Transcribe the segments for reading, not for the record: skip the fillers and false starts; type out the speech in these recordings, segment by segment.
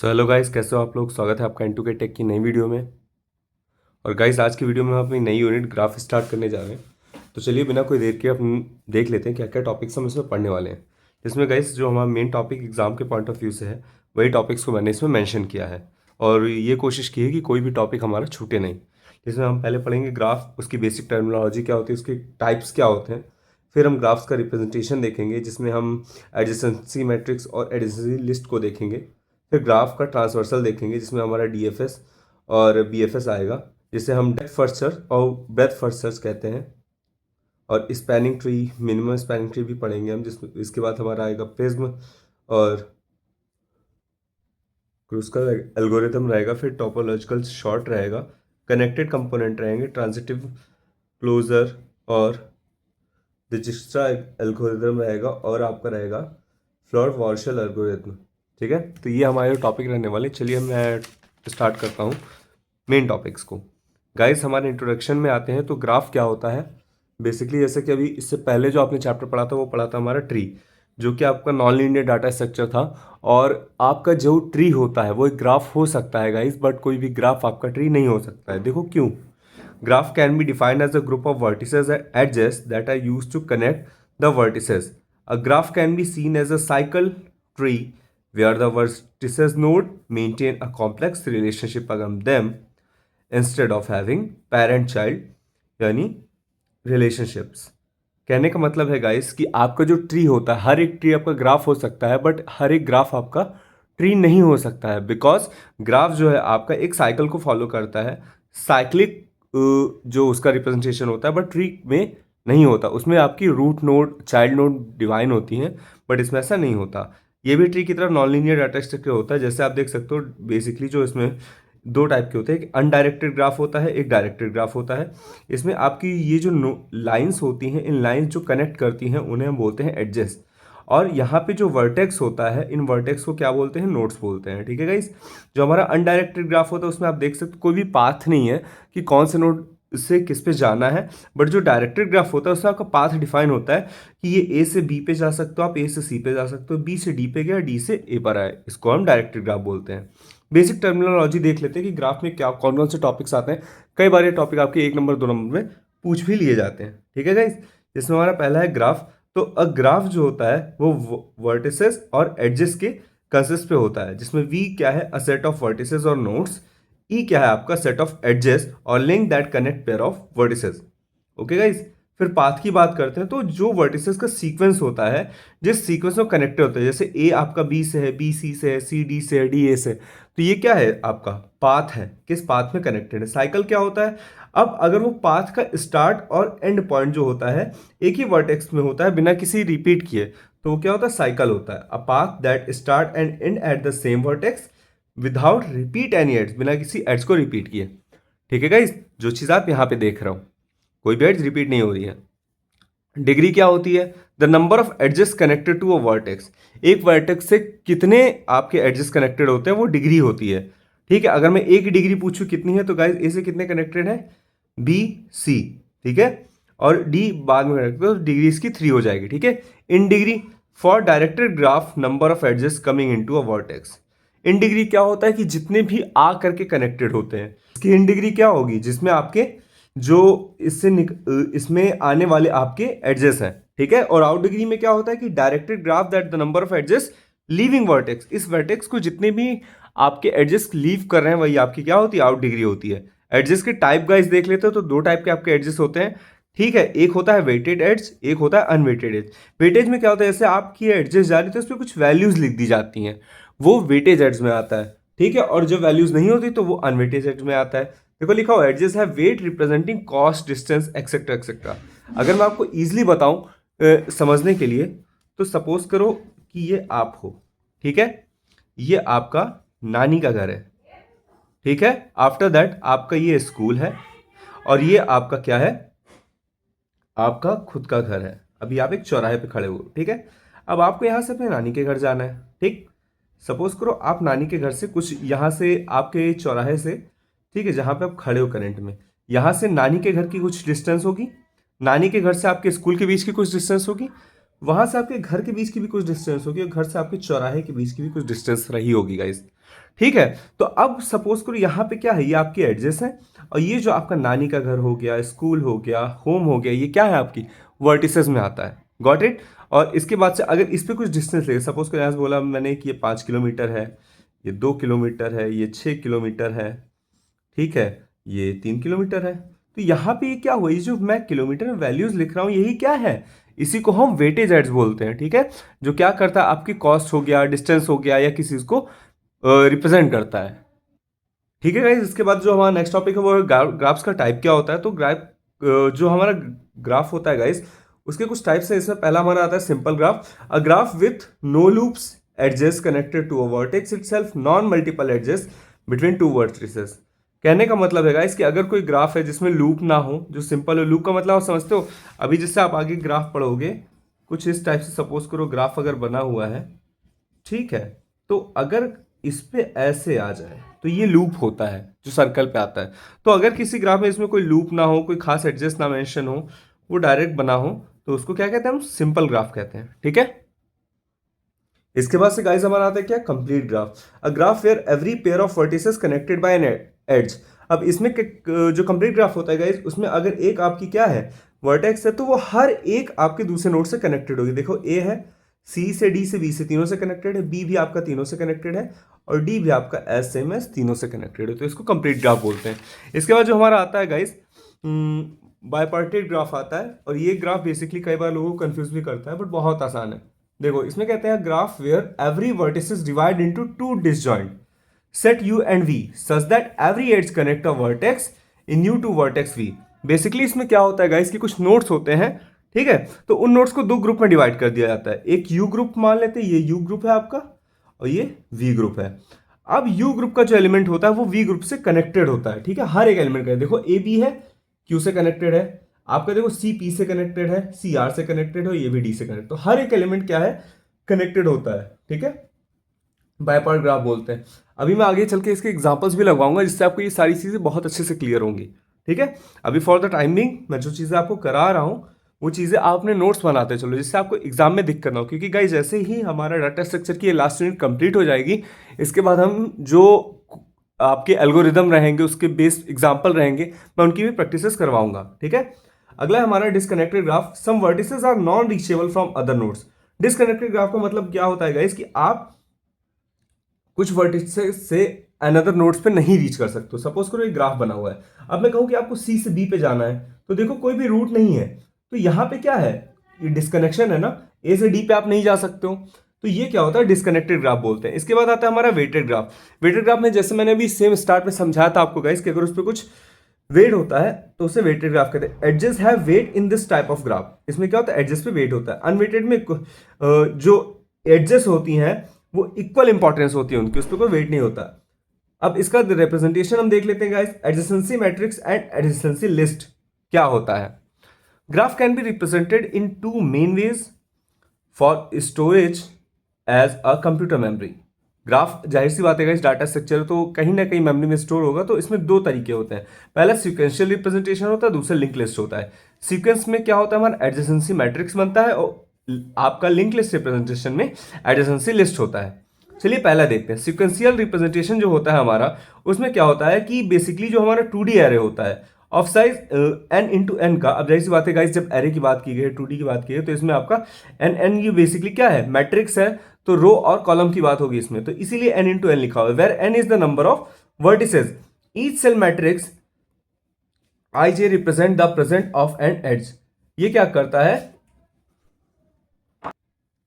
Hello guys, कैसे हो आप लोग। स्वागत है आपका इंटू के टेक की नई वीडियो में। और गाइस, आज की वीडियो में हम अपनी नई यूनिट ग्राफ स्टार्ट करने जा रहे हैं। तो चलिए बिना कोई देर के अपन देख लेते हैं क्या क्या टॉपिक्स हम इसमें पढ़ने वाले हैं। इसमें गाइस जो हमारा मेन टॉपिक एग्जाम के पॉइंट ऑफ व्यू से है, वही टॉपिक्स को मैंने इसमें मेंशन किया है। और ये कोशिश की है कि कोई भी टॉपिक हमारा छूटे नहीं। इसमें हम पहले पढ़ेंगे ग्राफ, उसकी बेसिक टर्मिनोलॉजी क्या होती है, उसके टाइप्स क्या होते हैं। फिर हम ग्राफ्स का रिप्रेजेंटेशन देखेंगे, जिसमें हम एडजेसेंसी मैट्रिक्स और एडजेसेंसी लिस्ट को देखेंगे। फिर ग्राफ का ट्रांसवर्सल देखेंगे, जिसमें हमारा डीएफएस और बीएफएस आएगा, जिसे हम डेप्थ फर्स्ट सर्च और ब्रेथ फर्स्ट सर्च कहते हैं। और spanning tree, minimum spanning tree भी पढ़ेंगे हम, जिसमें इसके बाद हमारा आएगा प्रिज्म और उसका एल्गोरिथम रहेगा। फिर टोपोलॉजिकल शॉर्ट रहेगा, कनेक्टेड कंपोनेंट रहेंगे, ट्रांजिटिव क्लोजर और दिजिक्स्ट्रा एल्गोरिथम रहेगा, और आपका रहेगा फ्लोर वॉर्शल एल्गोरिथम। ठीक है, तो ये हमारे टॉपिक रहने वाले। चलिए मैं स्टार्ट करता हूँ मेन टॉपिक्स को। गाइस, हमारे इंट्रोडक्शन में आते हैं तो ग्राफ क्या होता है। बेसिकली जैसे कि अभी इससे पहले जो आपने चैप्टर पढ़ा था वो पढ़ा था हमारा ट्री, जो कि आपका नॉन लीनियर डाटा स्ट्रक्चर था। और आपका जो ट्री होता है वो एक ग्राफ हो सकता है गाइस, बट कोई भी ग्राफ आपका ट्री नहीं हो सकता है। देखो क्यों। Graph can be defined as a group of vertices and edges that are used to connect the vertices. A graph can be seen as a cycle tree where the vertices node maintain a complex relationship among them instead of having parent-child यानी relationships. कहने का मतलब है guys कि आपका जो tree होता है, हर एक ट्री आपका ग्राफ हो सकता है, बट हर एक ग्राफ आपका ट्री नहीं हो सकता है। बिकॉज ग्राफ जो है आपका एक साइकिल को फॉलो करता है, साइक्लिक जो उसका रिप्रेजेंटेशन होता है, बट ट्री में नहीं होता। उसमें आपकी root node, child node define होती हैं, बट इसमें ऐसा नहीं होता। ये भी ट्री की तरह नॉन लीनियर डाटा स्ट्रक्चर होता है। जैसे आप देख सकते हो, बेसिकली जो इसमें दो टाइप के होते हैं, एक अनडायरेक्टेड ग्राफ होता है, एक डायरेक्टेड ग्राफ होता है। इसमें आपकी ये जो लाइंस होती हैं, इन लाइंस जो कनेक्ट करती हैं उन्हें हम बोलते हैं एडजेस। और यहाँ पे जो वर्टेक्स होता है, इन वर्टेक्स को क्या बोलते हैं, नोड्स बोलते हैं। ठीक है गाइस, जो हमारा अनडायरेक्टेड ग्राफ होता है उसमें आप देख सकते हो कोई भी पाथ नहीं है कि कौन से नोड से किस पे जाना है। बट जो डायरेक्टेड ग्राफ होता है उसमें आपका पाथ डिफाइन होता है कि ये ए से बी पे जा सकते हो, आप ए से सी पे जा सकते हो, बी से डी पे गया, डी से ए पर आए। इसको हम डायरेक्टेड ग्राफ बोलते हैं। बेसिक टर्मिनोलॉजी देख लेते हैं कि ग्राफ में क्या कौन कौन से टॉपिक्स आते हैं। कई बार ये टॉपिक आपके 1 नंबर 2 नंबर में पूछ भी लिए जाते हैं। ठीक है गाइस, इसमें हमारा पहला है ग्राफ। तो अ ग्राफ जो होता है वो वर्टिसेस और एडजेस के कंसिस्ट पे होता है, जिसमें वी क्या है, अ सेट ऑफ वर्टिसेस और नोड्स। ई क्या है, आपका सेट ऑफ एडजेस और link that connect pair of vertices. Okay guys, फिर पाथ की बात करते हैं तो जो वर्टिसेस का सीक्वेंस होता है, जिस सीक्वेंस में कनेक्टेड होता है, जैसे ए आपका बी से है, बी सी से है, सी डी से है, डी ए से, तो ये क्या है, आपका पाथ है। किस पाथ में कनेक्टेड है। साइकिल क्या होता है, अब अगर वो पाथ का स्टार्ट और एंड पॉइंट जो होता है एक ही वर्टेक्स में होता है बिना किसी रिपीट किए, तो वो क्या होता है, साइकिल होता है। A path that start and end at the same vertex without repeat any edges, बिना किसी एड्स को रिपीट किए। ठीक है गाइस, जो चीज़ आप यहाँ पे देख रहे हो, कोई भी एड्स रिपीट नहीं हो रही है। डिग्री क्या होती है, the number of edges connected to a vertex. एक वर्टेक्स से कितने आपके एडजेस कनेक्टेड होते हैं वो डिग्री होती है। ठीक है, अगर मैं ए की डिग्री पूछूं कितनी है, तो गाइस ए से कितने कनेक्टेड है, बी सी। ठीक है, और डी बाद में कनेक्टेड, तो डिग्री इसकी 3 हो जाएगी। ठीक है, in degree for directed graph number of edges coming into a vertex. In degree क्या होता है कि जितने भी आ करके कनेक्टेड होते हैं, इसकी इन डिग्री क्या होगी, जिसमें आपके जो इसमें आने वाले आपके एडजेस हैं। ठीक है, और आउट डिग्री में क्या होता है कि directed graph that the number of edges leaving vertex, इस वर्टेक्स को जितने भी आपके एडजेस लीव कर रहे हैं वही आपकी क्या होती है, आउट डिग्री होती है। एडजेस के टाइप गाइस देख लेते हो तो दो टाइप के आपके एडजेस होते हैं। ठीक है, एक होता है वेटेड एड्स, एक होता है अनवेटेड एड्स। वेटेज में क्या होता है, जैसे आपकी एडजेस जा रही है तो उस पर कुछ वैल्यूज लिख दी जाती हैं, वो वेटेज एड्स में आता है। ठीक है, और जो वैल्यूज नहीं होती तो वो अनवेटेज एड्स में आता है। देखो लिखा हुआ एडजेस है weight representing cost, distance, etcetera etcetera. अगर मैं आपको इजीली बताऊं समझने के लिए, तो सपोज करो कि ये आप हो। ठीक है, ये आपका नानी का घर है। ठीक है, आफ्टर दैट आपका ये स्कूल है, और ये आपका क्या है, आपका खुद का घर है। अभी आप एक चौराहे पे खड़े हो। ठीक है, अब आपको यहां से अपने नानी के घर जाना है। ठीक, सपोज करो आप नानी के घर से कुछ यहाँ से आपके चौराहे से, ठीक है, जहाँ पे आप खड़े हो करंट में, यहाँ से नानी के घर की कुछ डिस्टेंस होगी, नानी के घर से आपके स्कूल के बीच की कुछ डिस्टेंस होगी, वहां से आपके घर के बीच की भी कुछ डिस्टेंस होगी और घर से आपके चौराहे के बीच की भी कुछ डिस्टेंस रही होगी गाइस। ठीक है, तो अब सपोज करो यहाँ पे क्या है, ये आपके एडजेस है और ये जो आपका नानी का घर हो गया, स्कूल हो गया, होम हो गया, ये क्या है आपकी वर्टिसेस में आता है। Got it. और इसके बाद से अगर इस पे कुछ डिस्टेंस ले, सपोज करो यहाँ से बोला मैंने कि ये 5 किलोमीटर है, ये 2 किलोमीटर है, ये 6 किलोमीटर है, ठीक है, ये 3 किलोमीटर है। तो यहाँ पे ये क्या हुआ, ये जो मैं किलोमीटर में वैल्यूज लिख रहा हूँ यही क्या है, इसी को हम वेटेज एड्स बोलते हैं। ठीक है, जो क्या करता है आपकी कॉस्ट हो गया, डिस्टेंस हो गया, या किसी चीज को रिप्रेजेंट करता है। ठीक है गाइस, इसके बाद जो हमारा नेक्स्ट टॉपिक है वो है ग्राफ्स का टाइप क्या होता है। तो ग्राफ जो हमारा ग्राफ होता है गाइस, उसके कुछ टाइप्स है। इसमें पहला हमारा आता है simple graph, a graph with no loops edges connected to a vertex itself, non multiple edges between two vertices. कहने का मतलब है गाइस कि अगर कोई ग्राफ है जिसमें लूप ना हो, जो सिंपल हो, लूप का मतलब आप समझते हो, अभी जिससे आप आगे ग्राफ पढ़ोगे कुछ इस टाइप से, सपोज करो ग्राफ अगर बना हुआ है, ठीक है, तो अगर इस पे ऐसे आ जाए तो ये लूप होता है जो सर्कल पे आता है। तो अगर किसी ग्राफ में इसमें कोई लूप ना हो, कोई खास एडजस्ट ना मेंशन हो, वो डायरेक्ट बना हो, तो उसको क्या कहते हैं, हम सिंपल ग्राफ कहते हैं। ठीक है, इसके बाद से गाइस हमारा आता है क्या, complete graph, a graph where every pair of vertices connected by an edge. अब इसमें जो कंप्लीट ग्राफ होता है गाइस, उसमें अगर एक आपकी क्या है वर्टेक्स है, तो वो हर एक आपके दूसरे नोड से कनेक्टेड होगी। देखो ए है, सी से डी से बी से तीनों से कनेक्टेड है, बी भी आपका तीनों से कनेक्टेड है, और डी भी आपका एस सेम एस तीनों से कनेक्टेड है। तो इसको कंप्लीट ग्राफ बोलते हैं। इसके बाद जो हमारा आता है गाइस बायपार्टेड ग्राफ आता है, और ये ग्राफ बेसिकली कई बार लोगों को कंफ्यूज भी करता है, बट बहुत आसान है। देखो इसमें कहते हैं graph where every vertex is divide into two disjoint set u and v such that every edge connect a vertex in u to vertex v। Basically इसमें क्या होता है गाइस कि कुछ नोड्स होते हैं, ठीक है, तो उन नोड्स को दो ग्रुप में डिवाइड कर दिया जाता है। एक u ग्रुप मान लेते हैं, ये u ग्रुप है आपका, और ये v ग्रुप है। अब u ग्रुप का जो एलिमेंट होता है वो v ग्रुप से कनेक्टेड होता है। ठीक है, हर एक एलिमेंट का, देखो a b है, q से कनेक्टेड है, आपका देखो c p से कनेक्टेड है, c r से कनेक्टेड है, ये भी d से कनेक्टेड, तो हर एक एलिमेंट क्या है, कनेक्टेड होता है। ठीक है, बायपार्ट ग्राफ बोलते हैं। अभी मैं आगे चल के इसके एग्जांपल्स भी लगवाऊंगा जिससे आपको ये सारी चीज़ें बहुत अच्छे से क्लियर होंगी। ठीक है, अभी फॉर द टाइमिंग मैं जो चीज़ें आपको करा रहा हूँ वो चीज़ें आप अपने नोट्स बनाते चलो, जिससे आपको एग्जाम में दिक्कत ना हो। क्योंकि गाइस जैसे ही हमारा डाटा स्ट्रक्चर की लास्ट यूनिट कंप्लीट हो जाएगी, इसके बाद हम जो आपके एल्गोरिदम रहेंगे, उसके बेस्ड एग्जाम्पल रहेंगे, मैं उनकी भी प्रैक्टिसेस करवाऊंगा। ठीक है, अगला हमारा disconnected graph, some vertices are non reachable from other nodes. Disconnected graph का मतलब क्या होता है गाइस कि आप कुछ वर्टिसेस से अनदर नोड्स पे नहीं रीच कर सकते हो। सपोज करो एक ग्राफ बना हुआ है, अब मैं कहूं कि आपको सी से बी पे जाना है, तो देखो कोई भी रूट नहीं है, तो यहां पे क्या है, ये डिस्कनेक्शन है ना, ए से डी पे आप नहीं जा सकते हो, तो ये क्या होता है, डिस्कनेक्टेड ग्राफ बोलते हैं। इसके बाद आता है हमारा वेटेड ग्राफ। वेटेड ग्राफ में जैसे मैंने अभी सेम स्टार्ट में समझाया था आपको गाइस कि अगर उस पर कुछ वेट होता है तो उसे वेटेड ग्राफ कहते हैं। Edges have weight in this type of graph. इसमें क्या होता है, एडजेस पे वेट होता है। अनवेटेड में जो एडजेस होती हैं वो इक्वल इंपॉर्टेंस होती है उनकी, उस पर कोई वेट नहीं होता। अब इसका रिप्रेजेंटेशन हम देख लेते हैं guys, adjacency matrix and adjacency list क्या होता है। Graph can be represented in two main ways for storage as a computer memory. Graph जाहिर सी बात है गाइस, डाटा स्ट्रक्चर तो कहीं ना कहीं मेमोरी में स्टोर होगा, तो इसमें दो तरीके होते हैं। पहला सीक्वेंशियल रिप्रेजेंटेशन होता है, दूसरा लिंक लिस्ट होता है। सीक्वेंस में क्या होता है, हमारा एडजेसेंसी मैट्रिक्स बनता है, और आपका लिंक लिस्ट रिप्रेजेंटेशन में एडजेसेंसी लिस्ट होता है। चलिए पहला देखते हैं। सीक्वेंशियल रिप्रेजेंटेशन जो होता है हमारा, उसमें क्या होता है कि बेसिकली जो हमारा 2D एरे होता है of size n into n का। अब जाहिर सी बात है गाइस, जब एरे की बात की गई है, 2D की बात की है, तो इसमें आपका n ये बेसिकली क्या है, मैट्रिक्स है, तो रो और कॉलम की बात होगी इसमें, तो इसीलिए n इंटू एन लिखा हुआ है, where n is the number of vertices each cell matrix ij represent the present of an edge. ये क्या करता है,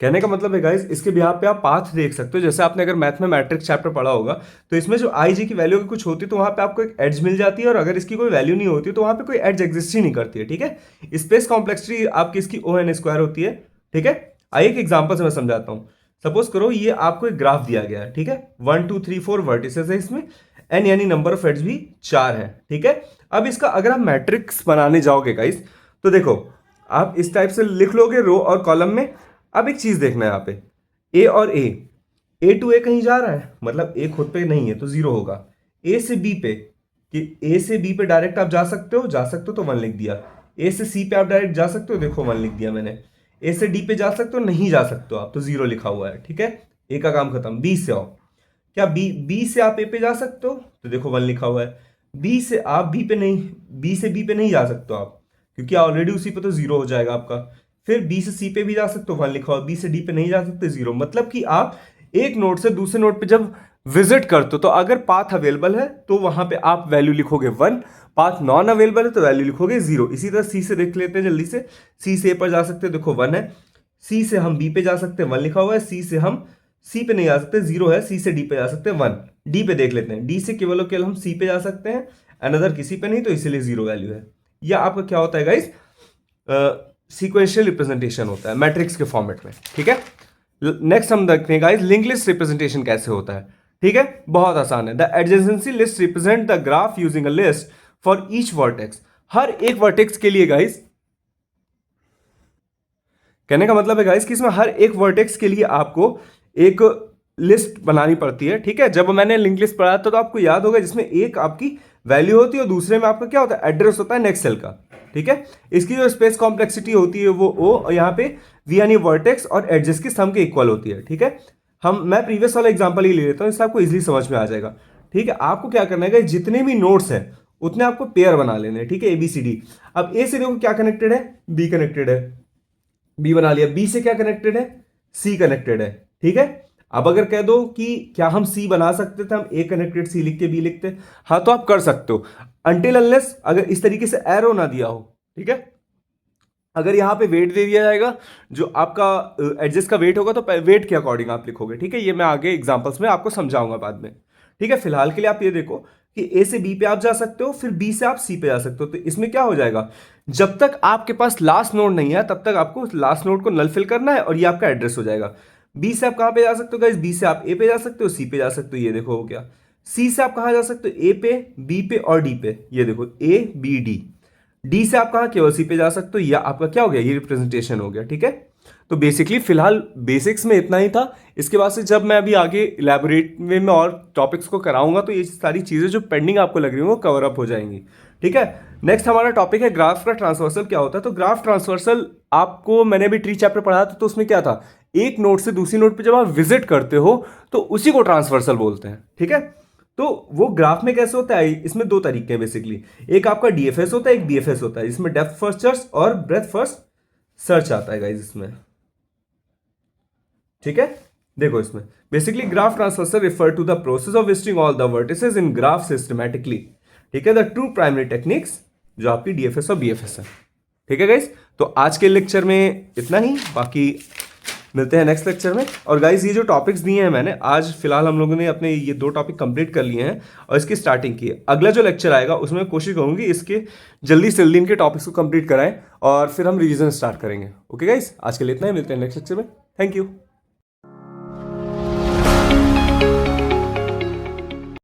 कहने का मतलब है गाइस, इसके बिहार पे आप पाथ देख सकते हो। जैसे आपने अगर मैथ में मैट्रिक्स चैप्टर पढ़ा होगा, तो इसमें जो आई जी की वैल्यू कुछ होती है तो वहां पे आपको एक एड्ज मिल जाती है, और अगर इसकी कोई वैल्यू नहीं होती तो वहां पे कोई एड्ज एग्जिस्ट ही नहीं करती है। ठीक है, स्पेस कॉम्प्लेक्सिटी आपकी इसकी ओ एन स्क्वायर होती है। ठीक है, आइए एक एग्जाम्पल से मैं समझाता हूँ। सपोज करो ये आपको एक ग्राफ दिया गया है, ठीक है, 1 2 3 4 वर्टिसेस है इसमें, एन यानी नंबर ऑफ एड्ज भी 4 है। ठीक है, अब इसका अगर आप मैट्रिक्स बनाने जाओगे गाइस, तो देखो आप इस टाइप से लिख लोगे रो और कॉलम में। अब एक चीज देखना है यहाँ पे, ए और ए टू ए कहीं जा रहा है, मतलब ए खुद पे नहीं है तो जीरो होगा। ए से बी पे, कि ए से बी पे डायरेक्ट आप जा सकते हो, तो 1 लिख दिया। ए से सी पे आप डायरेक्ट जा सकते हो, देखो 1 लिख दिया मैंने। ए से डी पे जा सकते हो, नहीं जा सकते हो आप, तो जीरो लिखा हुआ है, ठीक है। ए का काम खत्म। बी से आओ, क्या बी से आप ए पे जा सकते हो, तो देखो 1 लिखा हुआ है। बी से आप बी पे नहीं, बी से बी पे नहीं जा सकते हो आप, क्योंकि ऑलरेडी उसी पे तो जीरो हो जाएगा आपका। फिर बी से सी पे भी जा सकते हो, 1 लिखा हुआ। बी से डी पे नहीं जा सकते, जीरो। मतलब कि आप एक नोड से दूसरे नोड पे जब विजिट करते हो तो अगर पाथ अवेलेबल है तो वहां पे आप वैल्यू लिखोगे 1, पाथ नॉन अवेलेबल है तो वैल्यू लिखोगे 0। इसी तरह सी से देख लेते हैं जल्दी से। सी से ए पर जा सकते हैं, देखो 1 है। सी से हम बी पे जा सकते हैं, 1 लिखा हुआ है। सी से हम सी पे नहीं जा सकते, 0 है। सी से डी पे जा सकते हैं, 1। डी पे देख लेते हैं, डी से केवल और केवल हम सी पे जा सकते हैं, अनदर किसी पे नहीं, तो इसीलिए 0 वैल्यू है। या आपका क्या होता है गाइस, सीक्वेंशियल रिप्रेजेंटेशन होता है मैट्रिक्स के फॉर्मेट में, ठीक है। नेक्स्ट हम देखते हैं गाइस लिंक लिस्ट रिप्रेजेंटेशन कैसे होता है, ठीक है। बहुत आसान है। The adjacency list represent the graph using a list for each vertex. हर एक वर्टेक्स के लिए गाइस, कहने का मतलब है गाइस कि इसमें हर एक वर्टेक्स के लिए आपको एक लिस्ट बनानी पड़ती है, ठीक है। जब मैंने लिंक लिस्ट पढ़ा था तो आपको याद होगा, जिसमें एक आपकी वैल्यू होती है और दूसरे में आपका क्या होता है, एड्रेस होता है नेक्स्ट सेल का, ठीक है। इसकी जो स्पेस कॉम्प्लेक्सिटी होती है वो ओ, और यहाँ पे वी यानी वर्टेक्स और एडजेस की सम के इक्वल होती है, ठीक है। मैं प्रीवियस वाला एग्जांपल ही ले लेता हूँ, इससे आपको इजीली समझ में आ जाएगा, ठीक है। आपको क्या करना है, जितने भी नोड्स हैं उतने आपको पेयर बना लेने हैं, ठीक है, ABCD। अब ए से देखो क्या कनेक्टेड है, बी कनेक्टेड है, बी बना लिया। बी से क्या कनेक्टेड है, सी कनेक्टेड है, ठीक है। अब अगर कह दो कि क्या हम सी बना सकते थे, हम ए कनेक्टेड सी लिख के बी लिखते, हाँ तो आप कर सकते हो, अनटिल अनलेस अगर इस तरीके से एरो ना दिया हो, ठीक है। अगर यहां पे वेट दे दिया जाएगा, जो आपका एडजस्ट का वेट होगा, तो वेट के अकॉर्डिंग आप लिखोगे, ठीक है। ये मैं आगे एग्जांपल्स में आपको समझाऊंगा बाद में, ठीक है। फिलहाल के लिए आप ये देखो कि ए से बी पे आप जा सकते हो, फिर बी से आप सी पे जा सकते हो। तो इसमें क्या हो जाएगा, जब तक आपके पास लास्ट नोड नहीं है तब तक आपको लास्ट नोड को नल फिल करना है और ये आपका एड्रेस हो जाएगा। बी से आप कहां पे जा सकते हो गाइस, बी से आप ए पे जा सकते हो, सी पे जा सकते हो, ये देखो हो गया। सी से आप कहां जा सकते हो, ए पे, बी पे और डी पे, ये देखो A B D। डी से आप कहां, केवल सी पे जा सकते हो, या आपका क्या हो गया, ये रिप्रेजेंटेशन हो गया, ठीक है। तो बेसिकली फिलहाल बेसिक्स में इतना ही था। इसके बाद से जब मैं अभी आगे इलेबोरेट वे में और टॉपिक्स को कराऊंगा तो ये सारी चीज़ें जो पेंडिंग आपको लग रही हैं वो कवर अप हो जाएंगी, ठीक है। नेक्स्ट हमारा टॉपिक है ग्राफ का ट्रांसवर्सल क्या होता है। तो ग्राफ ट्रांसवर्सल आपको मैंने भी ट्री चैप्टर पढ़ा था, तो उसमें क्या था, एक नोड से दूसरी नोड पे जब आप विजिट करते हो तो उसी को ट्रांसवर्सल बोलते हैं, ठीक है। तो वो ग्राफ में कैसे होता है, इसमें दो तरीके हैं बेसिकली। एक आपका DFS होता है, एक BFS होता है। इसमें डेप्थ फर्स्ट सर्च और ब्रेथ फर्स्ट सर्च आता है गाइस इसमें, ठीक है। देखो इसमें basically graph transversal refer to the process of visiting all the vertices in graph systematically, ठीक है। द टू प्राइमरी टेक्निक्स जो आपकी DFS और BFS है, ठीक है गाइस। तो आज के लेक्चर में इतना ही, बाकी मिलते हैं नेक्स्ट लेक्चर में। और गाइस ये जो टॉपिक्स दिए हैं मैंने आज, फिलहाल हम लोगों ने अपने ये 2 टॉपिक कंप्लीट कर लिए हैं और इसकी स्टार्टिंग की है। अगला जो लेक्चर आएगा उसमें कोशिश करूंगी इसके जल्दी से जल्दी इनके टॉपिक्स को कंप्लीट कराएं और फिर हम रिवीजन स्टार्ट करेंगे। ओके गाइस, आज के लिए इतना ही, मिलते हैं नेक्स्ट लेक्चर में। Thank you.